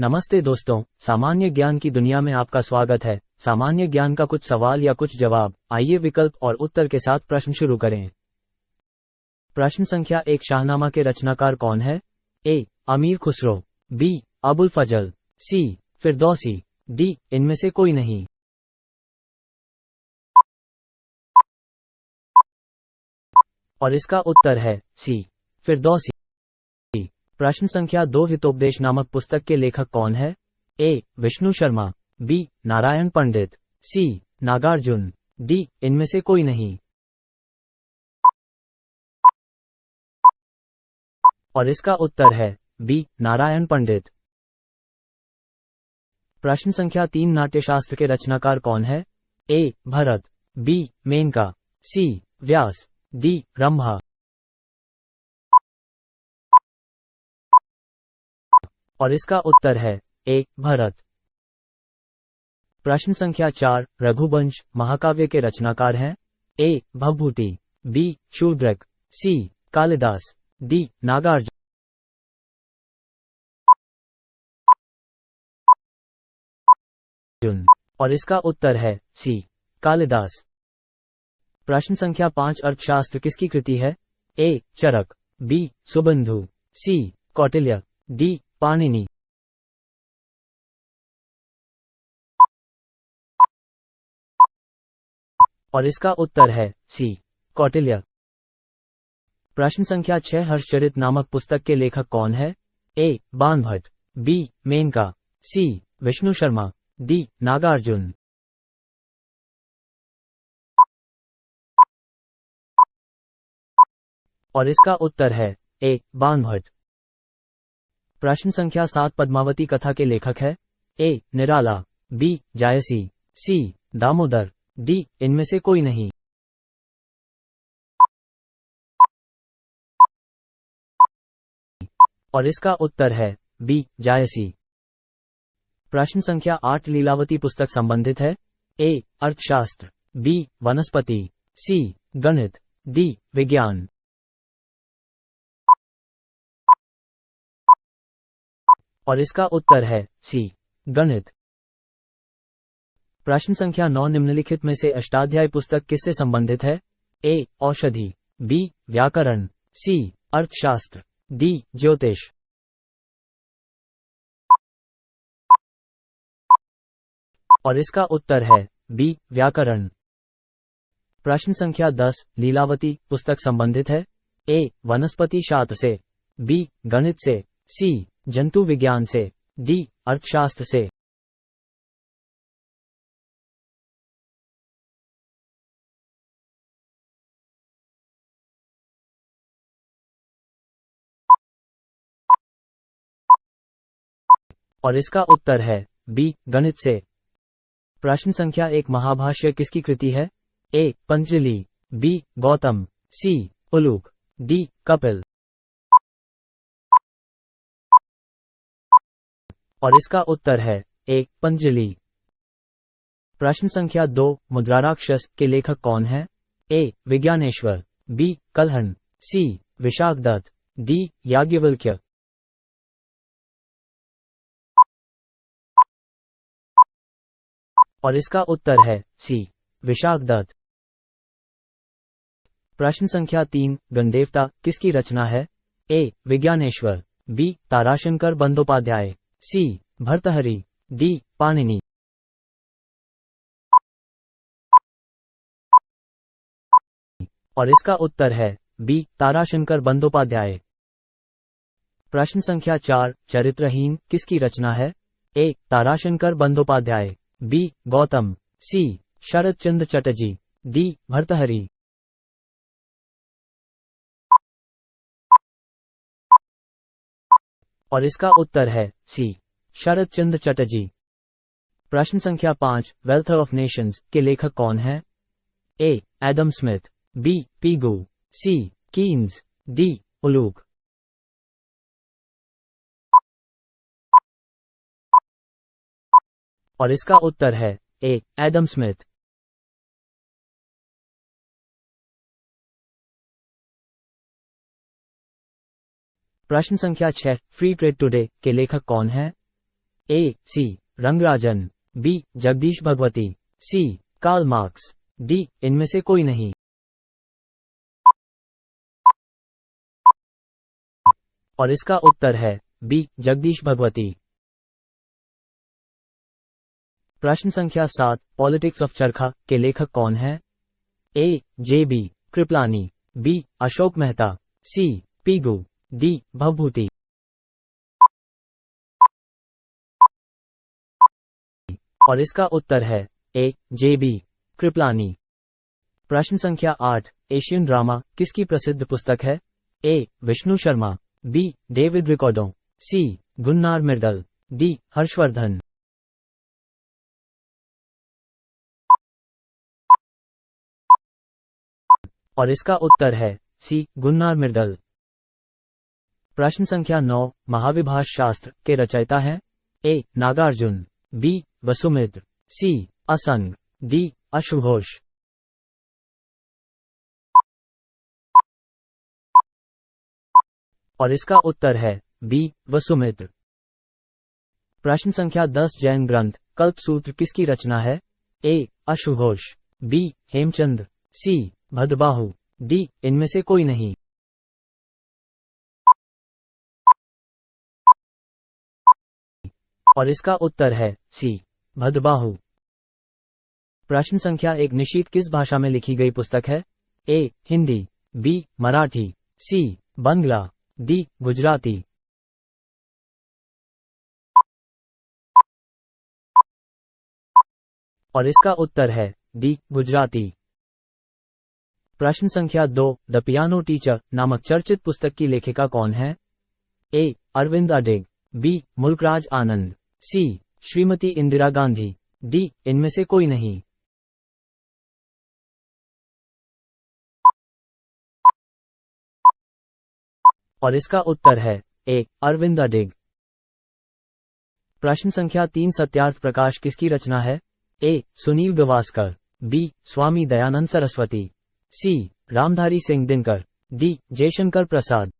नमस्ते दोस्तों, सामान्य ज्ञान की दुनिया में आपका स्वागत है। सामान्य ज्ञान का कुछ सवाल या कुछ जवाब। आइए विकल्प और उत्तर के साथ प्रश्न शुरू करें। प्रश्न संख्या 1, शाहनामा के रचनाकार कौन है? ए. अमीर खुसरो, बी. अबुल फजल, सी. फिरदौसी, डी. इनमें से कोई नहीं। और इसका उत्तर है सी. फिरदौसी। प्रश्न संख्या 2, हितोपदेश नामक पुस्तक के लेखक कौन है? A. Vishnu Sharma, B. Narayan Pandit, C. Nagarjuna, D. इनमें से कोई नहीं। और इसका उत्तर है बी. नारायण पंडित। प्रश्न संख्या 3, नाट्यशास्त्र के रचनाकार कौन है? ए. भरत, बी. मेनका, सी. व्यास, डी. रंभा। और इसका उत्तर है ए. भरत। प्रश्न संख्या 4, रघुवंश महाकाव्य के रचनाकार हैं? ए. भवभूति, बी. शूद्रक, सी. कालिदास, डी. नागार्जुन। और इसका उत्तर है सी. कालिदास। प्रश्न संख्या 5, अर्थशास्त्र किसकी कृति है? ए. चरक, बी. सुबंधु, सी. कौटिल्य, डी. पाणिनि। और इसका उत्तर है सी. कौटिल्य। प्रश्न संख्या 6, हर्षचरित नामक पुस्तक के लेखक कौन है? ए. बाणभट्ट, बी. मेनका, सी. विष्णु शर्मा, डी. नागार्जुन। और इसका उत्तर है ए. बाणभट्ट। प्रश्न संख्या 7, पद्मावती कथा के लेखक है? ए. निराला, बी. जायसी, सी. दामोदर, डी. इनमें से कोई नहीं। और इसका उत्तर है बी. जायसी। प्रश्न संख्या 8, लीलावती पुस्तक संबंधित है? ए. अर्थशास्त्र, बी. वनस्पति, सी. गणित, डी. विज्ञान। और इसका उत्तर है सी. गणित। प्रश्न संख्या 9, निम्नलिखित में से अष्टाध्यायी पुस्तक किससे संबंधित है? ए. औषधि, बी. व्याकरण, सी. अर्थशास्त्र, डी. ज्योतिष। और इसका उत्तर है बी. व्याकरण। प्रश्न संख्या 10, लीलावती पुस्तक संबंधित है? ए. वनस्पति शास्त्र से, बी. गणित से, सी. जंतु विज्ञान से, डी. अर्थशास्त्र से। और इसका उत्तर है बी. गणित से। प्रश्न संख्या 1, महाभाष्य किसकी कृति है? ए. पंचजलि, बी. गौतम, सी. उलूक, डी. कपिल। और इसका उत्तर है ए. पंचजलि। प्रश्न संख्या 2, मुद्राराक्षस के लेखक कौन है? ए. विज्ञानेश्वर, बी. कल्हण, सी. विशाखदत्त, डी. याज्ञवल्क्य। और इसका उत्तर है सी. विशाखदत्त। प्रश्न संख्या 3, गणदेवता किसकी रचना है? ए. विज्ञानेश्वर, बी. ताराशंकर बंदोपाध्याय, सी. भर्तहरि, डी. पाणिनि। और इसका उत्तर है बी. ताराशंकर बंदोपाध्याय। प्रश्न संख्या 4, चरित्रहीन किसकी रचना है? ए. ताराशंकर बंदोपाध्याय, बी. गौतम, सी. शरद चंद्र चटर्जी, डी. भर्तहरि। और इसका उत्तर है सी. शरद चंद्र चटर्जी। प्रश्न संख्या 5, वेल्थ ऑफ नेशंस के लेखक कौन है? A. Adam Smith, B. Pigou, C. Keynes, D. उलूक। और इसका उत्तर है ए. Adam Smith. प्रश्न संख्या 6, फ्री ट्रेड टुडे के लेखक कौन है? ए सी रंगराजन, बी जगदीश भगवती, सी कार्ल मार्क्स, डी इनमें से कोई नहीं। और इसका उत्तर है बी जगदीश भगवती। प्रश्न संख्या 7, पॉलिटिक्स ऑफ चरखा के लेखक कौन है? A J B Kripalani, B Ashok Mehta, C Pigou, D Bhavabhuti. और इसका उत्तर है ए जे बी कृपलानी। प्रश्न संख्या 8, एशियन ड्रामा किसकी प्रसिद्ध पुस्तक है? A Vishnu Sharma, B David Ricardo, C Gunnar Myrdal, D Harshvardhan. और इसका उत्तर है सी गुन्नार मिर्दल। प्रश्न संख्या 9, महाविभाष शास्त्र के रचयिता हैं? ए नागार्जुन, बी वसुमित्र, सी असंग, डी अश्वघोष। और इसका उत्तर है बी वसुमित्र। प्रश्न संख्या 10, जैन ग्रंथ कल्पसूत्र किसकी रचना है? ए अश्वघोष, बी हेमचंद्र, सी भद्रबाहु, डी इनमें से कोई नहीं। और इसका उत्तर है सी भद्रबाहु। प्रश्न संख्या 1, निशीथ किस भाषा में लिखी गई पुस्तक है? ए हिंदी, बी मराठी, सी बंगला, डी गुजराती। और इसका उत्तर है डी गुजराती। प्रश्न संख्या 2, द पियानो टीचर नामक चर्चित पुस्तक की लेखिका कौन है? ए अरविंद अडिग, बी मुल्कराज आनंद, सी श्रीमती इंदिरा गांधी, डी इनमें से कोई नहीं। और इसका उत्तर है ए अरविंद अडिग। प्रश्न संख्या 3, सत्यार्थ प्रकाश किसकी रचना है? ए सुनील गावस्कर, बी स्वामी दयानंद सरस्वती, सी रामधारी सिंह दिनकर, डी जयशंकर प्रसाद।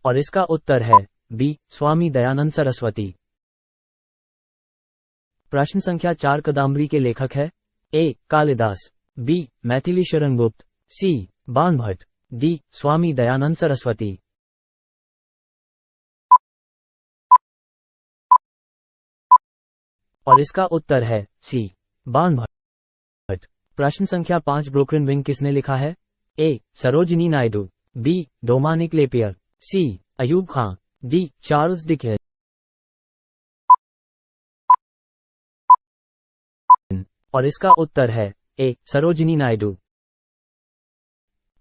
और इसका उत्तर है बी स्वामी दयानंद सरस्वती। प्रश्न संख्या 4, कादम्बरी के लेखक है? ए कालिदास, बी मैथिली शरण गुप्त, सी बाणभट्ट, डी स्वामी दयानंद सरस्वती। और इसका उत्तर है सी बाणभट्ट। प्रश्न संख्या 5, ब्रोकन विंग किसने लिखा है? A Sarojini Naidu, B Dominique Lapierre, C Ayub Khan, D Charles Dickens. और इसका उत्तर है ए सरोजिनी नायडू।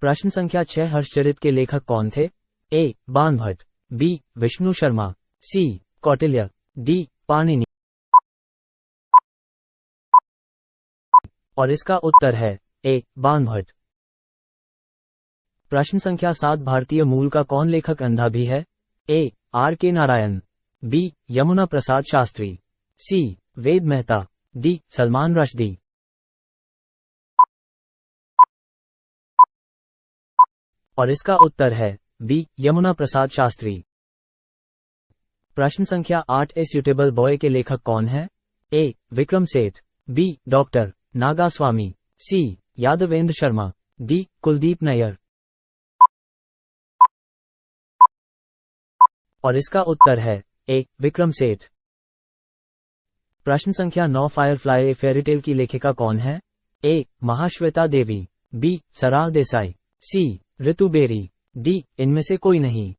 प्रश्न संख्या 6, हर्षचरित के लेखक कौन थे? ए बाणभट्ट, बी विष्णु शर्मा, सी कौटिल्य, डी पाणिनि। और इसका उत्तर है ए बाणभट्ट। प्रश्न संख्या 7, भारतीय मूल का कौन लेखक अंधा भी है? ए आर के नारायण, बी यमुना प्रसाद शास्त्री, सी वेद मेहता, डी सलमान रश्दी। और इसका उत्तर है बी यमुना प्रसाद शास्त्री। प्रश्न संख्या 8, ए सूटेबल बॉय के लेखक कौन है? ए विक्रम सेठ, बी डॉक्टर नागास्वामी, सी यादवेंद्र शर्मा, डी कुलदीप नैयर। और इसका उत्तर है ए विक्रम सेठ। प्रश्न संख्या 9, फायरफ्लाई ए फेयरीटेल की लेखिका कौन है? ए महाश्वेता देवी, बी सराह देसाई, सी ऋतु बेरी, डी इनमें से कोई नहीं।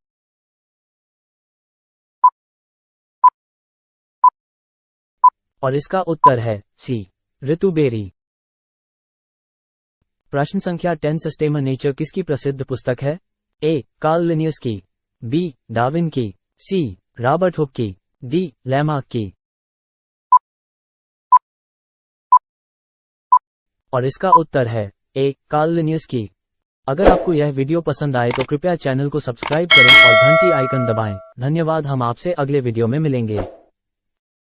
और इसका उत्तर है सी ऋतु बेरी। प्रश्न संख्या 10, सिस्टेम नेचर किसकी प्रसिद्ध पुस्तक है? ए कार्ल लिनियस की, बी डार्विन की, सी रॉबर्ट हुक की, डी लैमार्क की। और इसका उत्तर है ए कार्ल लिनियस की। अगर आपको यह वीडियो पसंद आए तो कृपया चैनल को सब्सक्राइब करें और घंटी आइकन दबाएं। धन्यवाद। हम आपसे अगले वीडियो में मिलेंगे।